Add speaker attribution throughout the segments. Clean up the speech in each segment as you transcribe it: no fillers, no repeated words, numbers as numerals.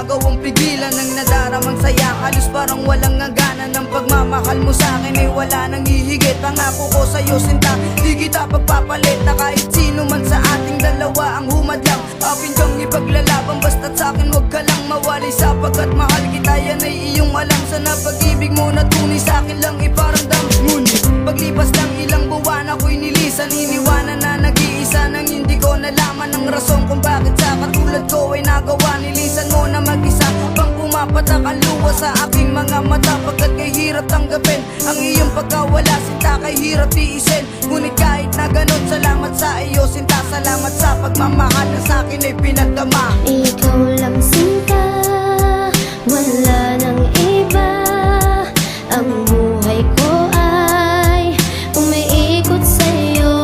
Speaker 1: magagawang pigilan ng nadaramang saya. Halos parang walang gana ng pagmamahal mo sa akin ay wala nang hihigit. Pangako ko sa'yo sinta, di kita pagpapalit na kahit sino man sa ating dalawa ang humadlang. Akin kang ipaglalaban basta't sa'kin wag ka lang mawali, sapagkat mahal kita yan ay iyong alam. Sana pag-ibig mo na tunay sa'kin lang iparamdam. Ngunit paglipas ng ilang buwan ako'y nilisan, iniwanan na nag-iisa nang hindi ko nalaman ang rason kung bakit sa katulad ko ay nagawa. Nilisan mo na mag-isa pang pumapatak ang luha sa aking mga mata, pagkat kay hirap tanggapin ang iyong pagkawala. Sinta kay hirap tiisin, ngunit kahit na ganun salamat sa iyo sinta. Salamat sa pagmamahal na sa'kin ay pinagdama.
Speaker 2: Ikaw lang sinta, wala nang iba. Ang buhay ko ay umiikot sa'yo.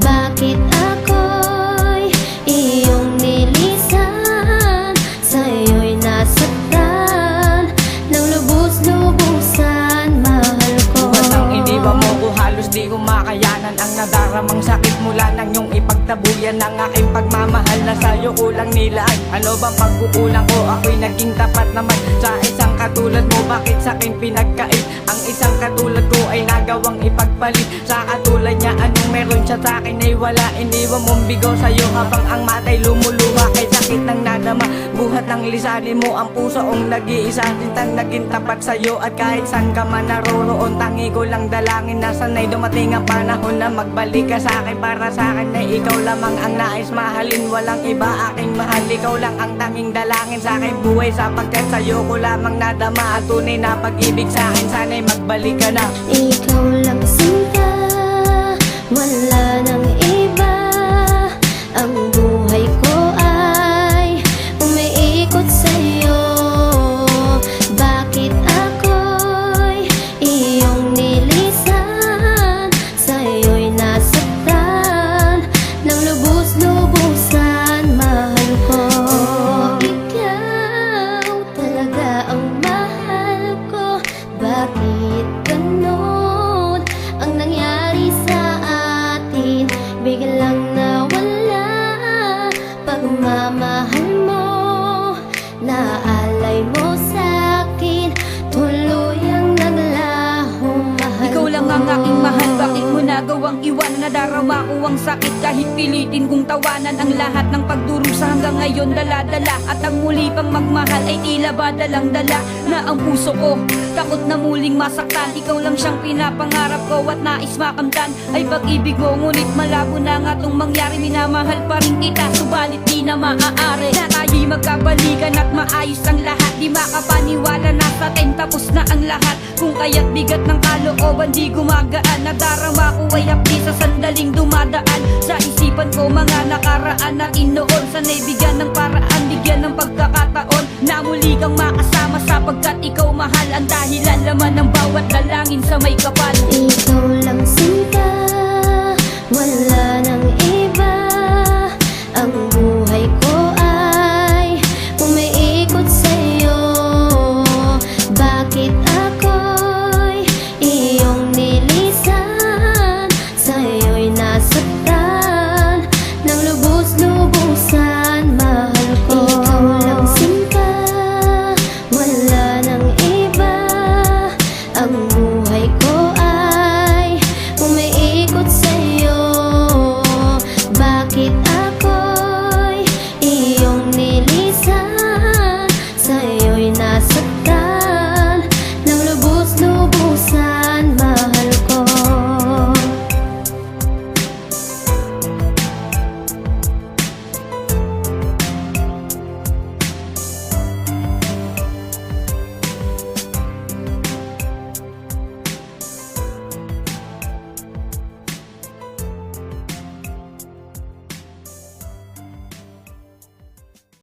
Speaker 2: Bakit ako'y iyong nilisan? Sa'yo'y nasaktan ng lubos-lubusan, mahal ko.
Speaker 3: Nang iniwan mo ko halos di ko makayanan ang nadaramang sakit mula nang yung ipagtabuyan ng aking pagmamahal na sa'yo kulang nilaan. Ano bang pagkukulang ko? Ako'y naging tapat naman sa isang katulad mo. Bakit sa'kin pinagkait? Ang isang katulad ko ay nagawang ipagpalit sa katulad niya. Anong meron siya sa'kin ay wala. Iniwan mong bigo sa'yo habang ang matay lumuluha. Kay sakit ng nadama, buhat ng lisanin mo ang puso ong nag-iisa. Sintang naging tapat sa'yo at kahit saan ka man naroroon, tangi ko lang dalangin na sana'y dumating ang panahon na magbalik ka sa'kin. Para sa'kin ay ikaw lamang ang nais mahalin, walang iba aking mahal. Ikaw lang ang tanging dalangin sa'king buhay, sapagkat sa'yo ko lamang nadama at tunay na pag-ibig sa'kin. Sana'y magbalik ka na.
Speaker 2: Ikaw lang sinta, wala nang iba. Ang buhay ko ay umiikot sa'yo. Bakit ako'y iyong nilisan? Sa'yo'y nasaktan ng lubos-lubusan, mahal ko. Ikaw talaga ang mahal ko. Bakit ganon ang nangyari sa atin? Biglang nawala pagmamahal mo, naalay mo sa'kin, tuluyang naglaho, mahal
Speaker 4: Ikaw lang
Speaker 2: ko.
Speaker 4: ang aking mahal, bakit mo nagawang iwan? Nadarama ko ang sakit kahit pilitin kong tawanan. Ang lahat ng pagdurusa hanggang ngayon dala-dala. At ang muli pang magmahal ay tila ba dalang-dala na ang puso ko takot na muling masaktan. Ikaw lang siyang pinapangarap ko at nais makamtan ay pag-ibig mo, ngunit malabo na nga tong mangyari. Minamahal pa rin kita, subalit di na maaari na tayo'y magkabalikan at maayos ang lahat. Di makapaniwala na sa atin tapos na ang lahat. Kung kaya't bigat ng kalooban di gumagaan. Nadarama ko ay hapdi sa sandaling dumadaan. Sa isipan ko mga nakaraan na inoon. Sana'y bigyan ng paraan, bigyan ng pagkakataon na muli kang makasama, sapagkat ikaw mahal ang dahilan laman ng bawat dalangin sa may kapal.
Speaker 2: Ikaw lang sinta, wala